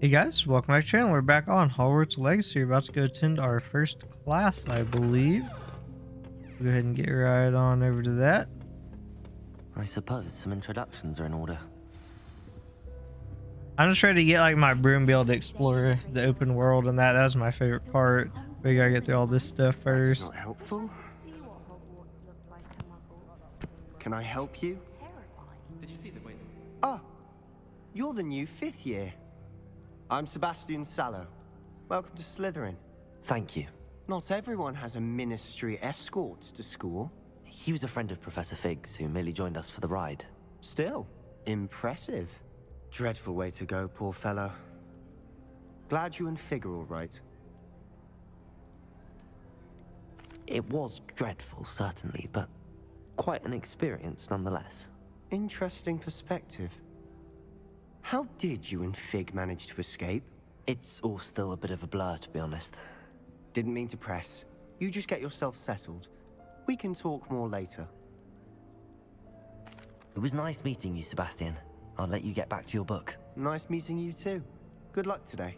Hey guys, welcome back to the channel. We're back on Hogwarts Legacy. We're about to go attend our first class, I believe. Go ahead and get right on over to that. I suppose some introductions are in order. I'm just ready to get like my broom, be able to explore the open world, and that was my favorite part. We gotta get through all this stuff That's first. not helpful. Can I help you? Did you see the win? Ah, you're the new 5th year. I'm Sebastian Sallow. Welcome to Slytherin. Thank you. Not everyone has a ministry escort to school. He was a friend of Professor Fig's who merely joined us for the ride. Still, impressive. Dreadful way to go, poor fellow. Glad you and Fig are all right. It was dreadful, certainly, but quite an experience nonetheless. Interesting perspective. How did you and Fig manage to escape? It's all still a bit of a blur, to be honest. Didn't mean to press. You just get yourself settled. We can talk more later. It was nice meeting you, Sebastian. I'll let you get back to your book. Nice meeting you too. Good luck today.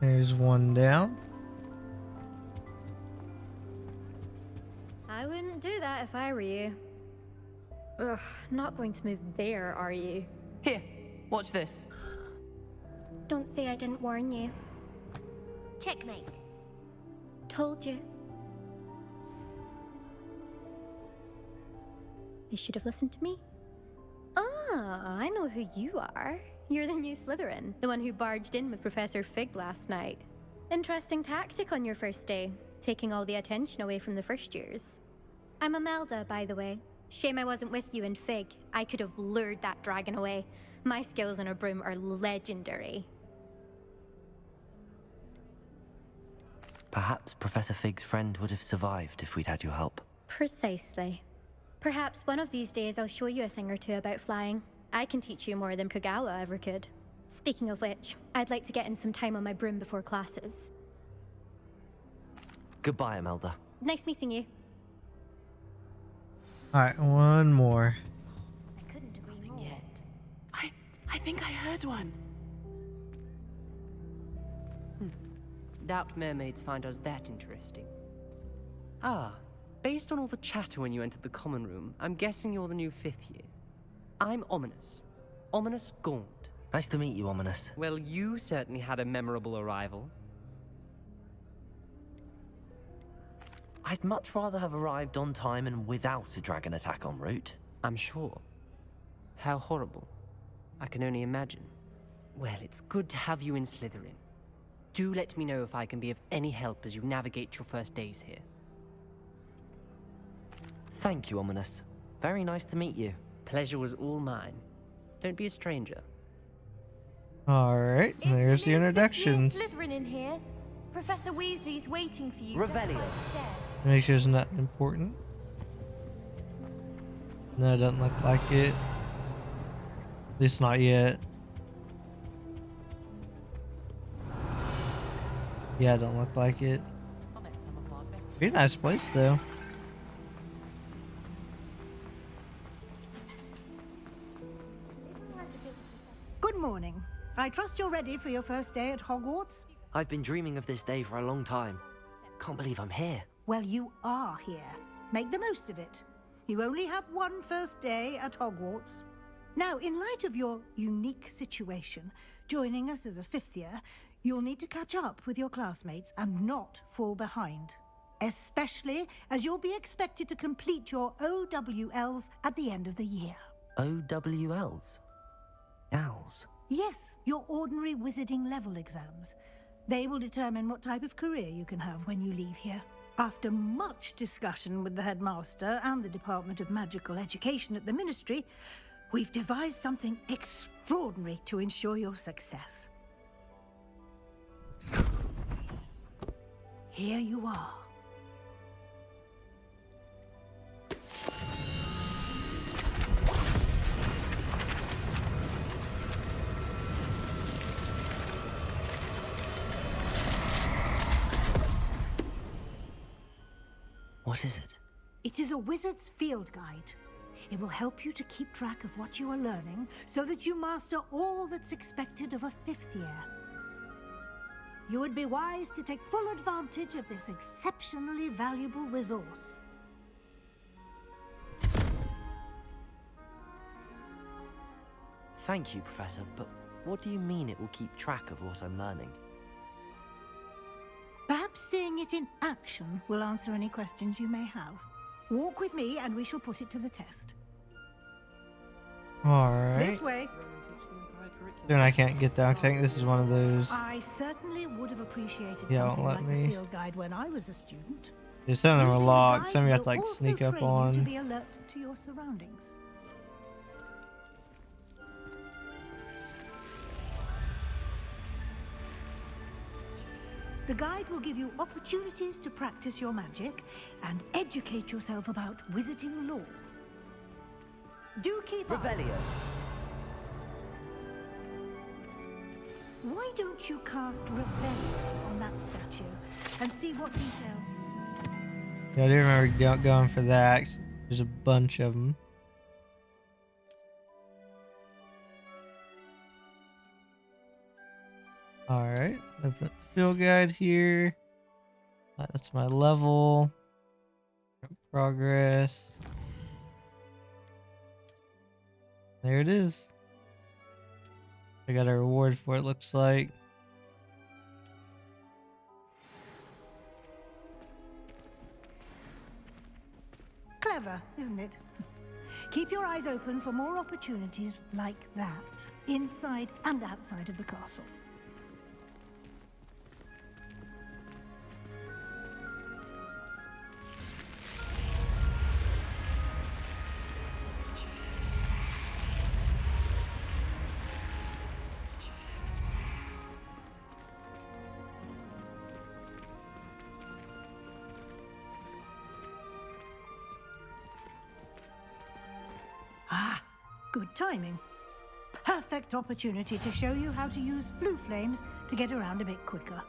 There's one down. I wouldn't do that if I were you. Ugh, not going to move there, are you? Here, watch this. Don't say I didn't warn you. Checkmate. Told you. You should have listened to me. Ah, I know who you are. You're the new Slytherin, the one who barged in with Professor Fig last night. Interesting tactic on your first day, taking all the attention away from the first years. I'm Imelda, by the way. Shame I wasn't with you in Fig. I could have lured that dragon away. My skills on a broom are legendary. Perhaps Professor Fig's friend would have survived if we'd had your help. Precisely. Perhaps one of these days I'll show you a thing or two about flying. I can teach you more than Kagawa ever could. Speaking of which, I'd like to get in some time on my broom before classes. Goodbye, Imelda. Nice meeting you. Alright, one more. I couldn't agree more. I think I heard one. Doubt mermaids find us that interesting. Ah, based on all the chatter when you entered the common room, I'm guessing you're the new 5th year. I'm Ominous. Ominous Gaunt. Nice to meet you, Ominous. Well, you certainly had a memorable arrival. I'd much rather have arrived on time and without a dragon attack en route. I'm sure. How horrible. I can only imagine. Well, it's good to have you in Slytherin. Do let me know if I can be of any help as you navigate your first days here. Thank you, Ominous. Very nice to meet you. Pleasure was all mine. Don't be a stranger. Alright, there's the introductions. Slytherin in here. Professor Weasley's waiting for you. Revelio. Just upstairs. Make sure it's not important. No, it doesn't look like it. At least not yet. Yeah, it don't look like it. Be a nice place though. Good morning. I trust you're ready for your first day at Hogwarts? I've been dreaming of this day for a long time. Can't believe I'm here. Well, you are here. Make the most of it. You only have one first day at Hogwarts. Now, in light of your unique situation, joining us as a 5th year, you'll need to catch up with your classmates and not fall behind. Especially as you'll be expected to complete your OWLs at the end of the year. OWLs? Owls? Yes, your ordinary wizarding level exams. They will determine what type of career you can have when you leave here. After much discussion with the headmaster and the Department of Magical Education at the Ministry, we've devised something extraordinary to ensure your success. Here you are. What is it? It is a wizard's field guide. It will help you to keep track of what you are learning so that you master all that's expected of a 5th year. You would be wise to take full advantage of this exceptionally valuable resource. Thank you, Professor, but what do you mean it will keep track of what I'm learning? Perhaps seeing it in action will answer any questions you may have. Walk with me and we shall put it to the test. Alright. This way. Then I can't get down 'cause I think this is one of those. I certainly would have appreciated Yeah, something won't let like me. the field guide when I was a student. Yeah, some of them are Using the locked. guide Some you have to will like also sneak up train you to on. be alert to your surroundings. The guide will give you opportunities to practice your magic and educate yourself about wizarding lore. Do keep up. Revelio. Why don't you cast Revelio on that statue and see what detail? Yeah, I do remember going for that. 'Cause there's a bunch of them. Alright, open up the field guide here. That's my level. Progress. There it is. I got a reward for it, looks like. Clever, isn't it? Keep your eyes open for more opportunities like that, inside and outside of the castle. Ah, good timing. Perfect opportunity to show you how to use flue flames to get around a bit quicker.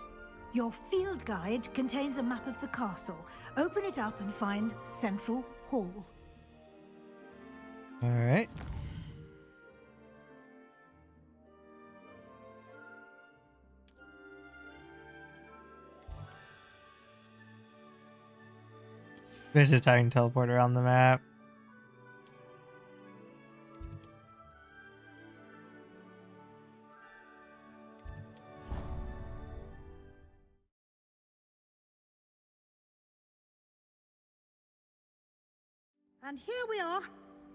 Your field guide contains a map of the castle. Open it up and find Central Hall. Alright. Basically, I can teleport around the map. And here we are.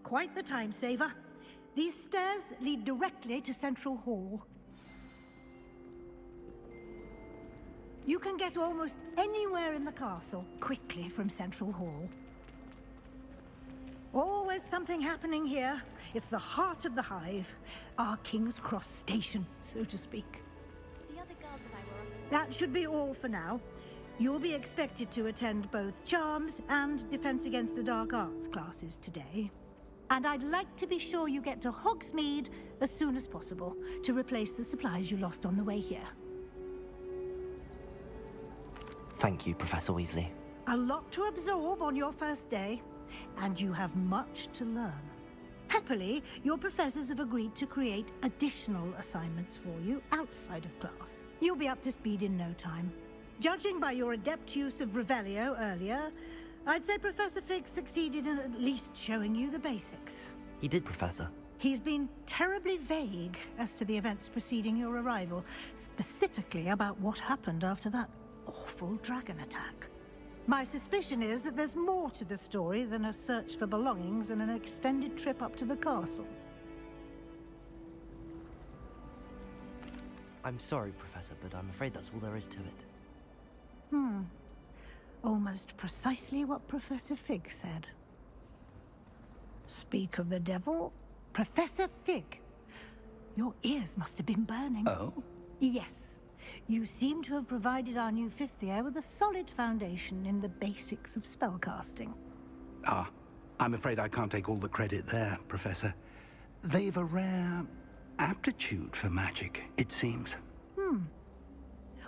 Quite the time saver. These stairs lead directly to Central Hall. You can get almost anywhere in the castle quickly from Central Hall. Always something happening here. It's the heart of the hive. Our King's Cross station, so to speak. The other girls and I were. That should be all for now. You'll be expected to attend both Charms and Defense Against the Dark Arts classes today. And I'd like to be sure you get to Hogsmeade as soon as possible to replace the supplies you lost on the way here. Thank you, Professor Weasley. A lot to absorb on your first day, and you have much to learn. Happily, your professors have agreed to create additional assignments for you outside of class. You'll be up to speed in no time. Judging by your adept use of Revelio earlier, I'd say Professor Fig succeeded in at least showing you the basics. He did, Professor. He's been terribly vague as to the events preceding your arrival, specifically about what happened after that awful dragon attack. My suspicion is that there's more to the story than a search for belongings and an extended trip up to the castle. I'm sorry, Professor, but I'm afraid that's all there is to it. Almost precisely what Professor Fig said. Speak of the devil, Professor Fig. Your ears must have been burning. Oh? Yes. You seem to have provided our new 5th year with a solid foundation in the basics of spellcasting. Ah, I'm afraid I can't take all the credit there, Professor. They've a rare aptitude for magic, it seems.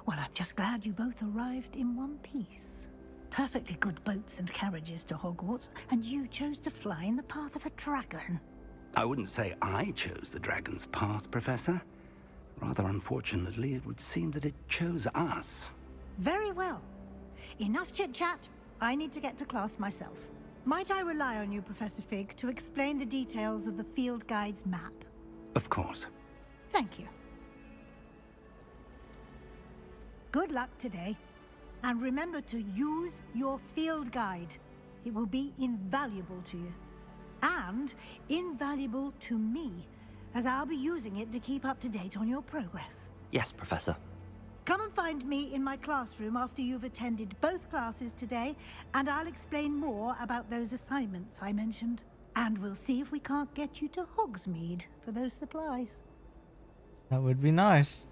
Well, I'm just glad you both arrived in one piece. perfectly good boats and carriages to Hogwarts, and you chose to fly in the path of a dragon. I wouldn't say I chose the dragon's path, Professor. Rather unfortunately, it would seem that it chose us. Very well. Enough chit-chat. I need to get to class myself. Might I rely on you, Professor Fig, to explain the details of the field guide's map? Of course. Thank you. Good luck today. And remember to use your field guide. It will be invaluable to you. And invaluable to me, as I'll be using it to keep up to date on your progress. Yes, Professor. Come and find me in my classroom after you've attended both classes today, and I'll explain more about those assignments I mentioned. And we'll see if we can't get you to Hogsmeade for those supplies. That would be nice.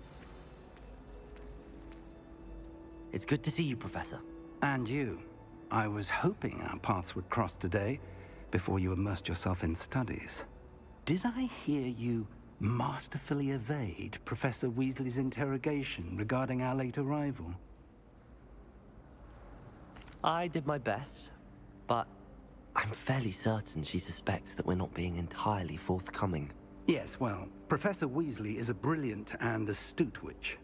It's good to see you, Professor. And you. I was hoping our paths would cross today, before you immersed yourself in studies. Did I hear you masterfully evade Professor Weasley's interrogation regarding our late arrival? I did my best, but I'm fairly certain she suspects that we're not being entirely forthcoming. Yes, well, Professor Weasley is a brilliant and astute witch.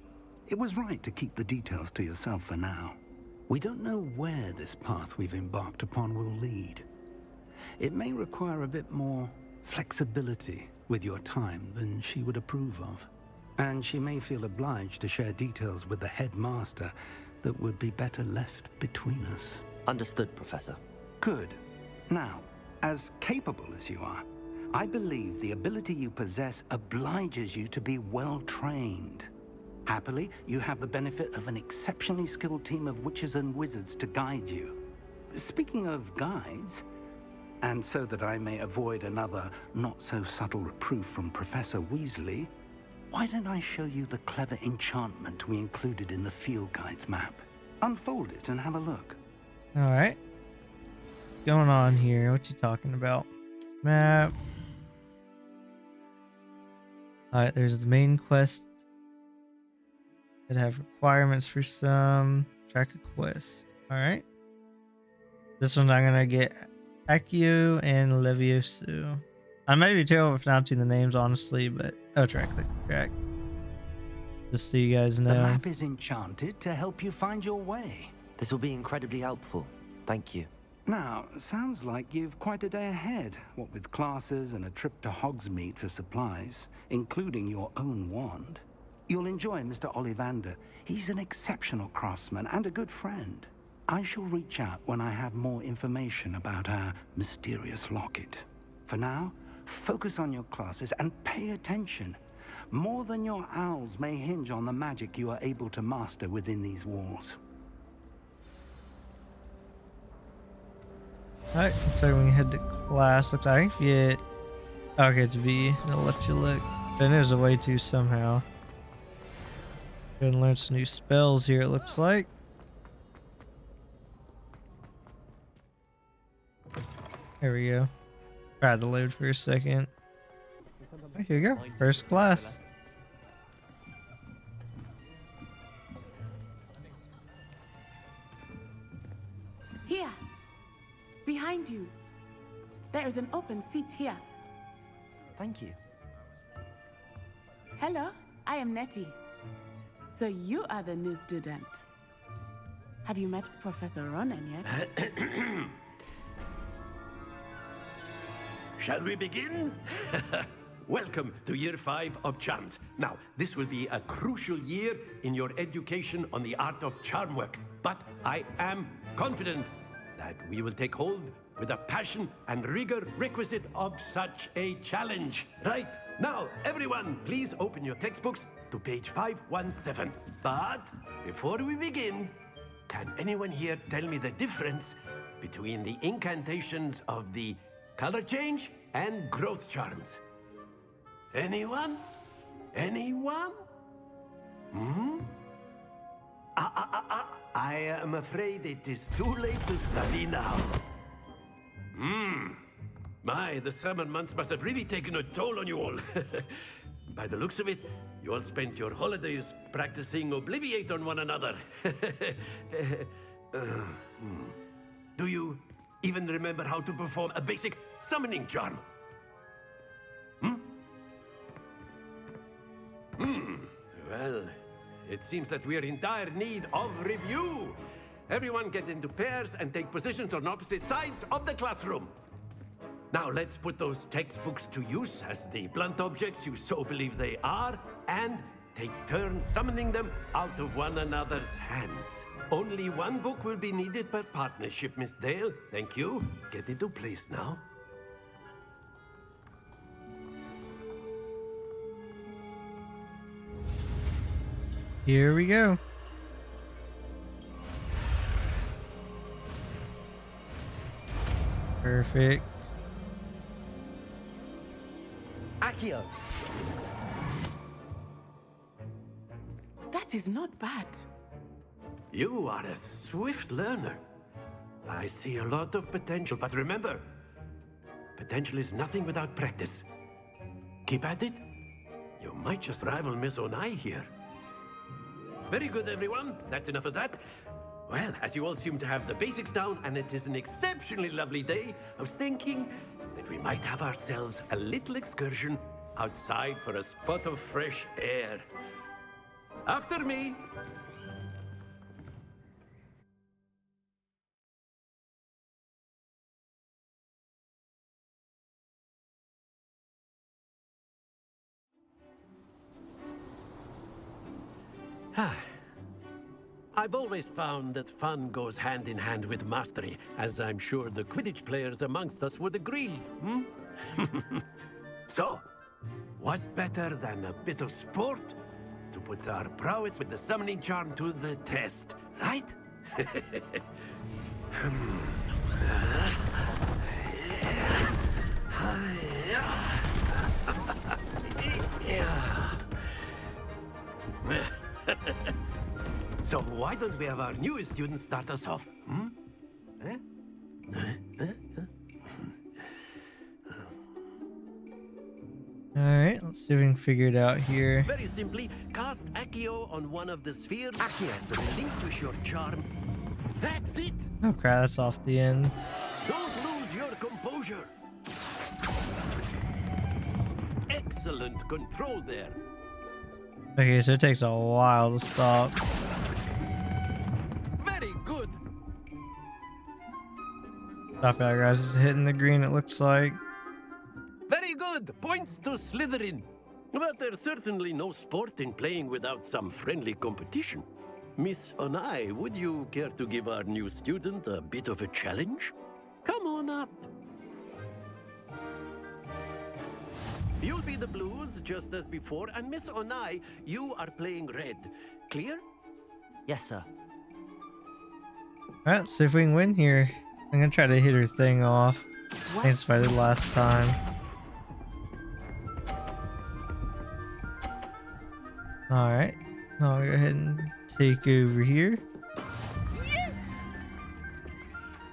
It was right to keep the details to yourself for now. We don't know where this path we've embarked upon will lead. It may require a bit more flexibility with your time than she would approve of. And she may feel obliged to share details with the headmaster that would be better left between us. Understood, Professor. Good. Now, as capable as you are, I believe the ability you possess obliges you to be well trained. Happily, you have the benefit of an exceptionally skilled team of witches and wizards to guide you. Speaking of guides, and so that I may avoid another not-so-subtle reproof from Professor Weasley, why don't I show you the clever enchantment we included in the field guide's map? Unfold it and have a look. Alright. What's going on here? What you talking about? Map. Alright, there's the main quest. It have requirements for some. Track a quest. Alright. This one I'm gonna get Accio and Leviosu. I may be terrible at pronouncing the names, honestly, but track. Just so you guys know. The map is enchanted to help you find your way. This will be incredibly helpful. Thank you. Now, sounds like you've quite a day ahead, what with classes and a trip to Hogsmeade for supplies, including your own wand. You'll enjoy Mr. Ollivander. He's an exceptional craftsman and a good friend. I shall reach out when I have more information about our mysterious locket. For now, focus on your classes and pay attention. More than your owls may hinge on the magic you are able to master within these walls. Alright, so we can head to class. Looks like if you okay, it's V. It'll let you look. Then there's a way to somehow. Go and learn some new spells here, it looks like. There we go. Tried to load for a second. Oh, here you go. First class. Here. Behind you. There is an open seat here. Thank you. Hello, I am Nettie. So you are the new student. Have you met Professor Ronan yet? Shall we begin? Welcome to Year 5 of Charms. Now, this will be a crucial year in your education on the art of charm work. But I am confident that we will take hold with the passion and rigor requisite of such a challenge. Right, now, everyone, please open your textbooks to page 517. But before we begin, can anyone here tell me the difference between the incantations of the color change and growth charms? Anyone? Anyone? I am afraid it is too late to study now. My, the summer months must have really taken a toll on you all. By the looks of it, you all spent your holidays practicing Obliviate on one another. Do you even remember how to perform a basic summoning charm? Well, it seems that we are in dire need of review. Everyone get into pairs and take positions on opposite sides of the classroom. Now let's put those textbooks to use as the blunt objects you so believe they are, and take turns summoning them out of one another's hands. Only one book will be needed per partnership, Miss Dale. Thank you. Get into place now. Here we go. Perfect. Accio! That is not bad. You are a swift learner. I see a lot of potential, but remember, potential is nothing without practice. Keep at it. You might just rival Miss Onai here. Very good, everyone. That's enough of that. Well, as you all seem to have the basics down, and it is an exceptionally lovely day, I was thinking that we might have ourselves a little excursion outside for a spot of fresh air. After me. I've always found that fun goes hand in hand with mastery, as I'm sure the Quidditch players amongst us would agree. So, what better than a bit of sport to put our prowess with the summoning charm to the test, right? So why don't we have our newest student start us off? Alright, let's see if we can figure it out here. Very simply, cast Accio on one of the spheres. Accio, relinquish your charm. That's it! Oh crap, that's off the end. Don't lose your composure. Excellent control there. Okay, so it takes a while to stop. Very good. Stop out, guys. It's hitting the green, it looks like. Very good. Points to Slytherin. But there's certainly no sport in playing without some friendly competition. Miss Onai, would you care to give our new student a bit of a challenge? Come on up. You'll be the blues, just as before, and Miss Onai, you are playing red. Clear? Yes, sir. Alright, let's see if we can win here. I'm gonna try to hit her thing off. I think it's what I did last time. Alright, now I'll go ahead and take over here.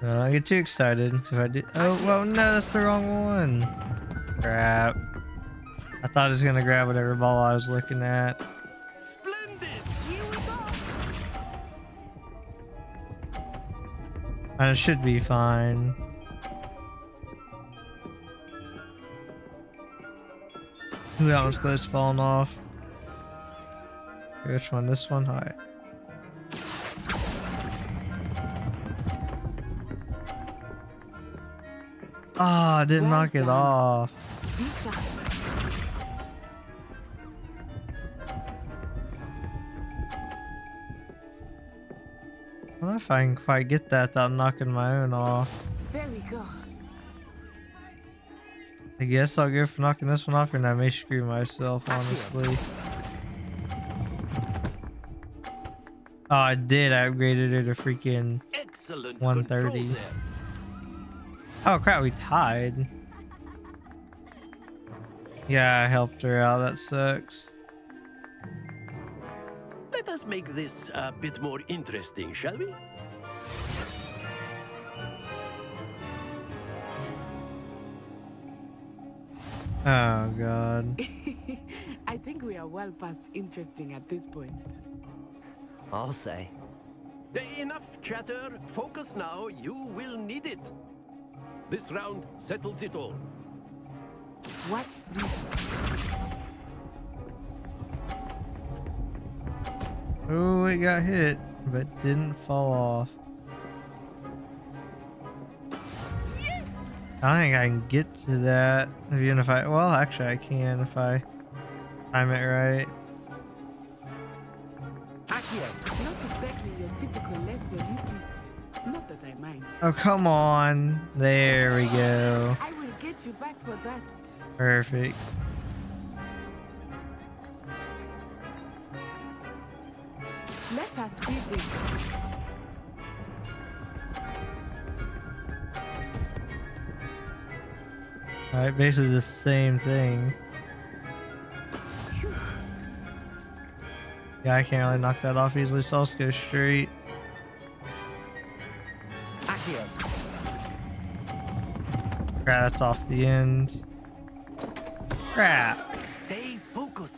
Don't get too excited. If I did, oh well, no, that's the wrong one. Crap. I thought I was gonna grab whatever ball I was looking at. Splendid! Here we go. And it should be fine. Ooh, that one's close to falling off. Which one? This one? Alright. Ah, I didn't Well knock it done. off. Be sharp. I don't know if I can quite get that without knocking my own off. Very good. I guess I'll go for knocking this one off and I may screw myself, honestly. Oh, I did. I upgraded her to freaking Excellent 130. control there. Oh crap, we tied. Yeah, I helped her out. That sucks. Let us make this a bit more interesting, shall we? Oh god. I think we are well past interesting at this point. I'll say. Enough chatter. Focus now. You will need it. This round settles it all. Watch this. Oh, it got hit, but didn't fall off. I don't think I can get to that, even if I, well, actually I can if I time it right. Not exactly your typical lesson, is it? Not that I mind. Oh, come on. There we go. I will get you back for that. Perfect. Let us see this. Alright, basically the same thing. Yeah, I can't really knock that off easily, so I'll just go straight. Crap, that's off the end. Crap. Stay focused.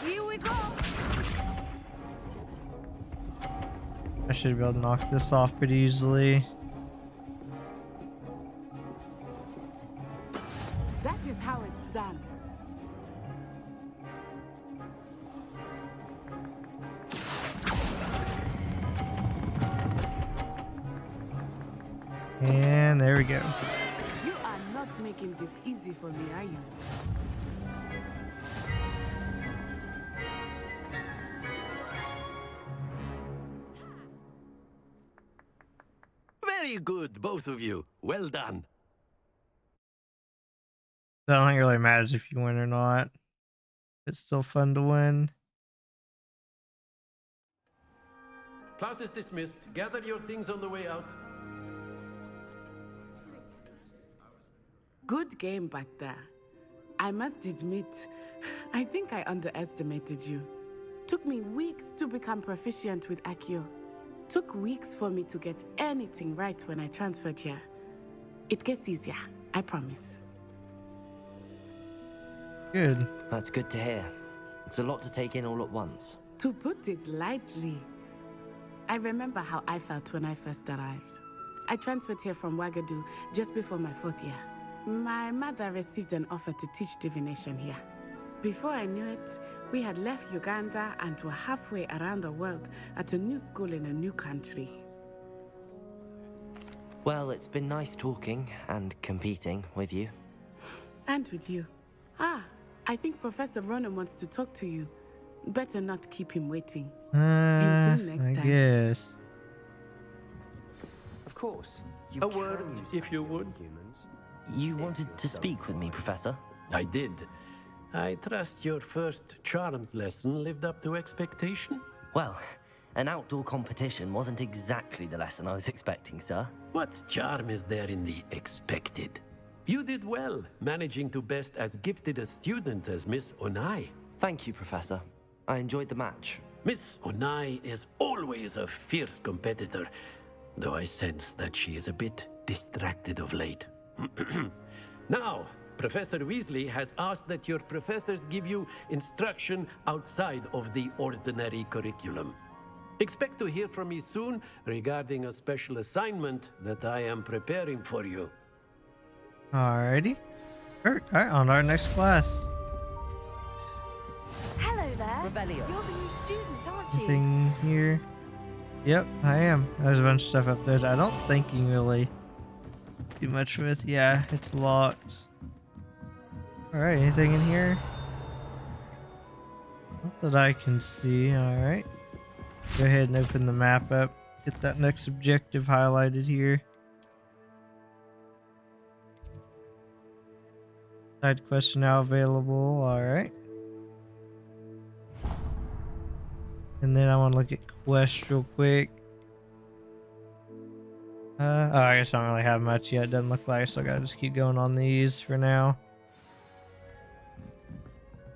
Here we go. I should be able to knock this off pretty easily. That is how it's done. And there we go. You are not making this easy for me, are you? Very good, both of you. Well done. I don't think it really matters if you win or not. It's still fun to win. Class is dismissed. Gather your things on the way out. Good game back there. I must admit, I think I underestimated you. Took me weeks to become proficient with Accio. Took weeks for me to get anything right when I transferred here. It gets easier, I promise. Good. That's good to hear. It's a lot to take in all at once. To put it lightly, I remember how I felt when I first arrived. I transferred here from Wagadu just before my 4th year. My mother received an offer to teach divination here. Before I knew it, we had left Uganda and were halfway around the world at a new school in a new country. Well, it's been nice talking and competing with you. And with you. Ah, I think Professor Ronan wants to talk to you. Better not keep him waiting. Until next I time. guess. Of course. A word, if you would. Humans. You wanted to speak with me, Professor? I did. I trust your first charms lesson lived up to expectation? Well, an outdoor competition wasn't exactly the lesson I was expecting, sir. What charm is there in the expected? You did well, managing to best as gifted a student as Miss Onai. Thank you, Professor. I enjoyed the match. Miss Onai is always a fierce competitor, though I sense that she is a bit distracted of late. Now, Professor Weasley has asked that your professors give you instruction outside of the ordinary curriculum. Expect to hear from me soon regarding a special assignment that I am preparing for you. Alrighty. Alright, on our next class. Hello there. Revelio. You're the new student, aren't you? Anything here? Yep, I am. There's a bunch of stuff up there that I don't think you can really do much with. Yeah, it's locked. Alright, anything in here? Not that I can see. Alright. Go ahead and open the map up. Get that next objective highlighted here. Side quest now available. Alright. And then I want to look at quests real quick. Oh, I guess I don't really have much yet. Doesn't look like, so I gotta just keep going on these for now.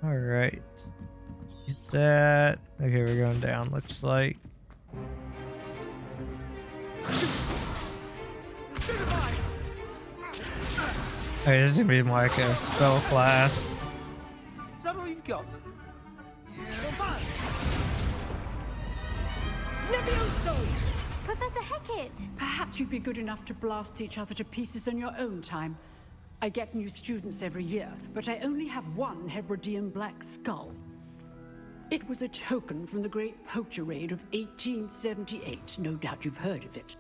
Alright. Get that. Okay, we're going down, looks like. Alright, this is gonna be more like a spell class. Is that all you've got? Levioso! Professor Hecat! Perhaps you'd be good enough to blast each other to pieces in your own time. I get new students every year, but I only have one Hebridean black skull. It was a token from the Great Poacher Raid of 1878. No doubt you've heard of it.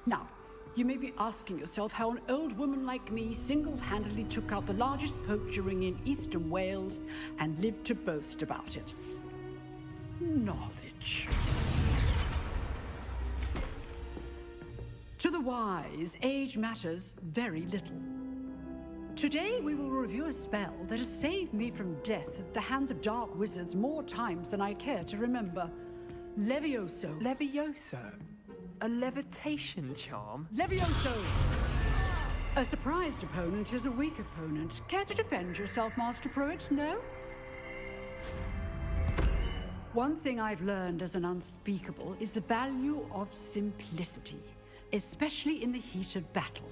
Now, you may be asking yourself how an old woman like me single-handedly took out the largest poacher ring in eastern Wales and lived to boast about it. Knowledge. To the wise, age matters very little. Today we will review a spell that has saved me from death at the hands of dark wizards more times than I care to remember. Levioso. Levioso? A levitation charm? Levioso! A surprised opponent is a weak opponent. Care to defend yourself, Master Pruitt? No? One thing I've learned as an unspeakable is the value of simplicity, especially in the heat of battle.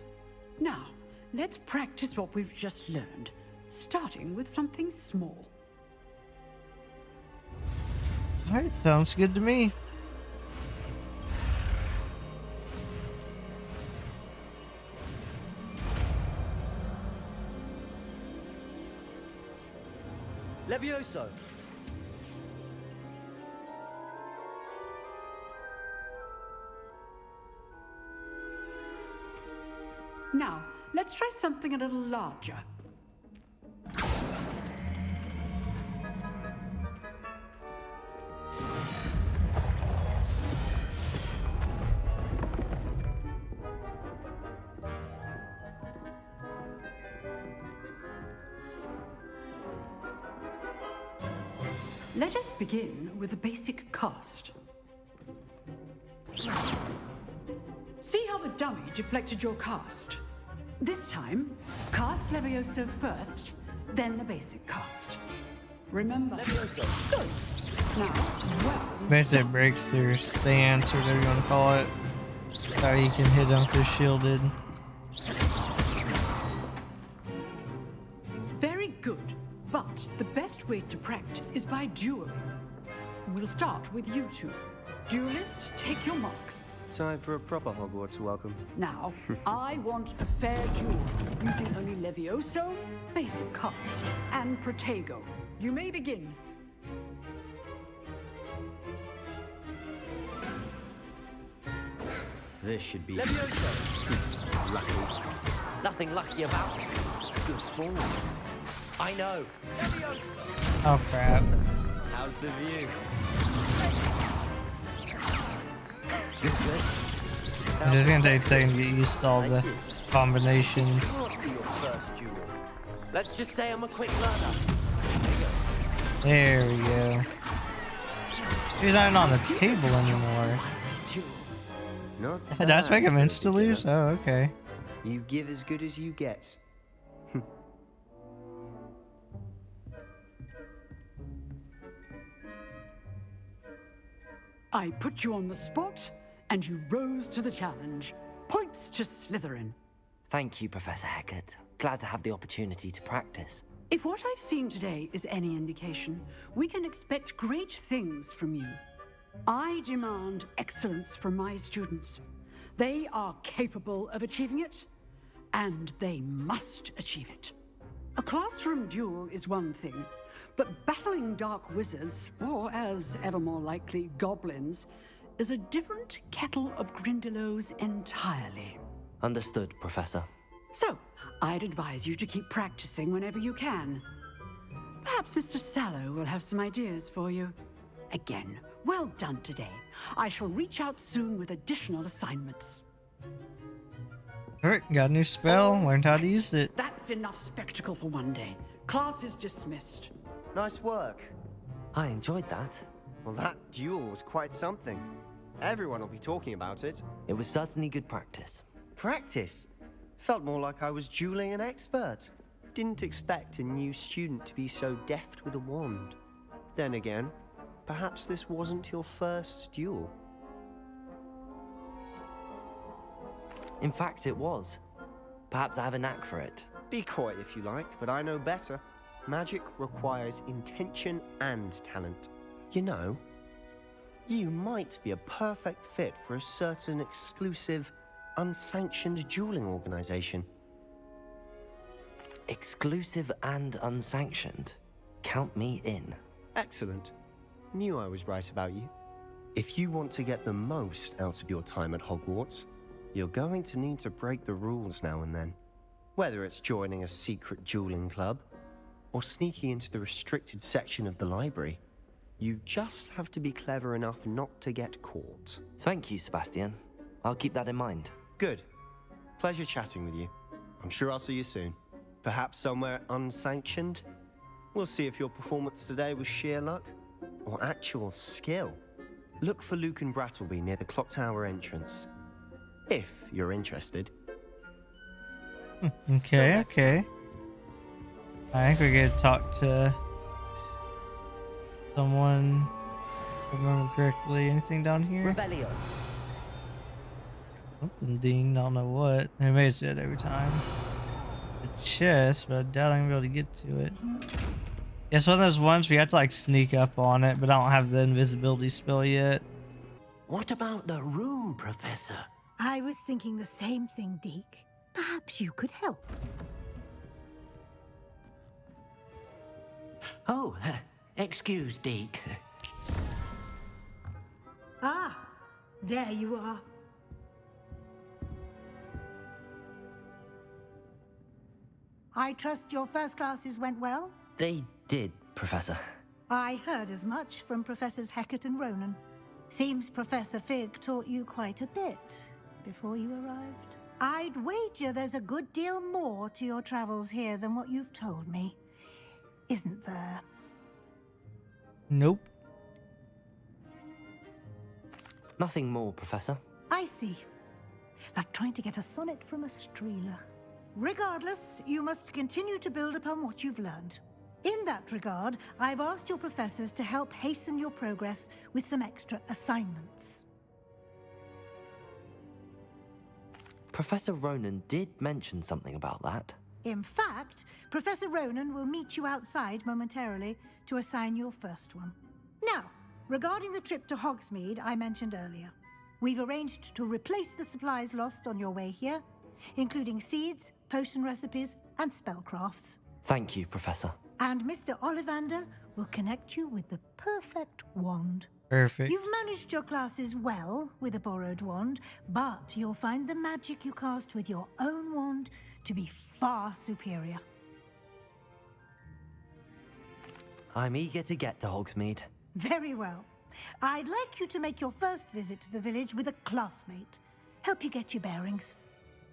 Now, let's practice what we've just learned, starting with something small. Alright, sounds good to me. Levioso! Now, let's try something a little larger. Let us begin with the basic cast. See how the dummy deflected your cast? This time, cast Levioso first, then the basic cast. Remember? Levioso. Good. Now, well. Basically, it breaks their stance, or whatever you want to call it. So you can hit them if they're shielded. Very good. But the best way to practice is by dueling. We'll start with you two. Duelists, take your marks. Time for a proper Hogwarts welcome. Now, I want a fair duel, using only Levioso, basic cast, and Protego. You may begin. This should be Levioso! lucky. Nothing lucky about it. Good form. I know. Levioso! Oh crap. How's the view? Good, good. I'm just gonna take a second to get used to all the combinations. Let's just say I'm a quick learner. There we go. He's not on the table anymore. Not Did I make him bad for a insta lose? beginner. Oh, okay. You give as good as you get. I put you on the spot, and you rose to the challenge. Points to Slytherin. Thank you, Professor Hecat. Glad to have the opportunity to practice. If what I've seen today is any indication, we can expect great things from you. I demand excellence from my students. They are capable of achieving it, and they must achieve it. A classroom duel is one thing, but battling dark wizards, or as ever more likely, goblins, is a different kettle of Grindylows entirely. Understood, Professor. So, I'd advise you to keep practicing whenever you can. Perhaps Mr. Sallow will have some ideas for you. Again, well done today. I shall reach out soon with additional assignments. Alright, got a new spell, learned how to use it. That's enough spectacle for one day. Class is dismissed. Nice work. I enjoyed that. Well, that duel was quite something. Everyone will be talking about it. It was certainly good practice. Practice? Felt more like I was dueling an expert. Didn't expect a new student to be so deft with a wand. Then again, perhaps this wasn't your first duel. In fact, it was. Perhaps I have a knack for it. Be coy if you like, but I know better. Magic requires intention and talent. You know, You might be a perfect fit for a certain exclusive, unsanctioned dueling organization. Exclusive and unsanctioned. Count me in. Excellent. Knew I was right about you. If you want to get the most out of your time at Hogwarts, you're going to need to break the rules now and then. Whether it's joining a secret dueling club, or sneaking into the restricted section of the library, you just have to be clever enough not to get caught. Thank you, Sebastian. I'll keep that in mind. Good. Pleasure chatting with you. I'm sure I'll see you soon. Perhaps somewhere unsanctioned? We'll see if your performance today was sheer luck or actual skill. Look for Luke and Brattleby near the clock tower entrance, if you're interested. Okay, okay. I think we're gonna talk to someone, if I remember correctly. Anything down here? Revelio. Something dinged, I don't know what. It makes it every time. The chest, but I doubt I'm gonna be able to get to it. Yeah, it's one of those ones where you have to like sneak up on it, but I don't have the invisibility spell yet. What about the room, Professor? I was thinking the same thing, Deke. Perhaps you could help. Oh, excuse, Deke. Ah, there you are. I trust your first classes went well? They did, Professor. I heard as much from Professors Hecat and Ronan. Seems Professor Fig taught you quite a bit before you arrived. I'd wager there's a good deal more to your travels here than what you've told me. Isn't there? Nope. Nothing more, Professor. I see. Like trying to get a sonnet from a streeler. Regardless, you must continue to build upon what you've learned. In that regard, I've asked your professors to help hasten your progress with some extra assignments. Professor Ronan did mention something about that. In fact, Professor Ronan will meet you outside momentarily to assign your first one. Now, regarding the trip to Hogsmeade I mentioned earlier, we've arranged to replace the supplies lost on your way here, including seeds, potion recipes, and spellcrafts. Thank you, Professor. And Mr. Ollivander will connect you with the perfect wand. Perfect. You've managed your classes well with a borrowed wand, but you'll find the magic you cast with your own wand to be far superior. I'm eager to get to Hogsmeade. Very well. I'd like you to make your first visit to the village with a classmate. Help you get your bearings.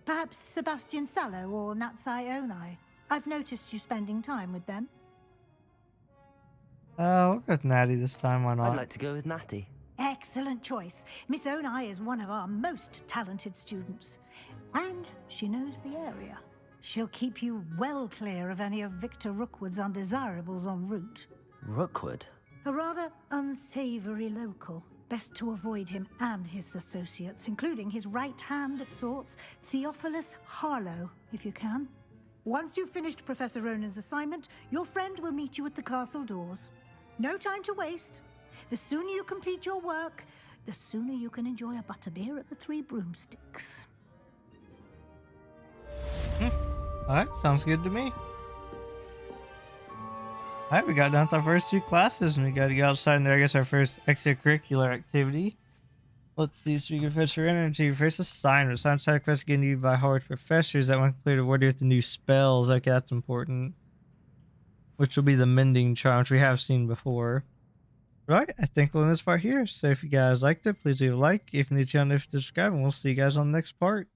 Perhaps Sebastian Sallow or Natsai Onai. I've noticed you spending time with them. We'll go with Natty this time, why not? I'd like to go with Natty. Excellent choice. Miss Onai is one of our most talented students. And she knows the area. She'll keep you well clear of any of Victor Rookwood's undesirables en route. Rookwood? A rather unsavory local. Best to avoid him and his associates, including his right hand of sorts, Theophilus Harlow, if you can. Once you've finished Professor Ronan's assignment, your friend will meet you at the castle doors. No time to waste. The sooner you complete your work, the sooner you can enjoy a butterbeer at the Three Broomsticks. Alright, sounds good to me. Alright, we got done with our first two classes and we got to go outside and there, I guess, our first extracurricular activity. Let's see, speaking of Professor Energy, first assignment. Science side quest getting used by Hogwarts professors that want completed wordy with the new spells. Okay, that's important. Which will be the mending charm, which we have seen before. Right, I think we'll end this part here. So if you guys liked it, please leave a like. If you're new to the channel, subscribe, and we'll see you guys on the next part.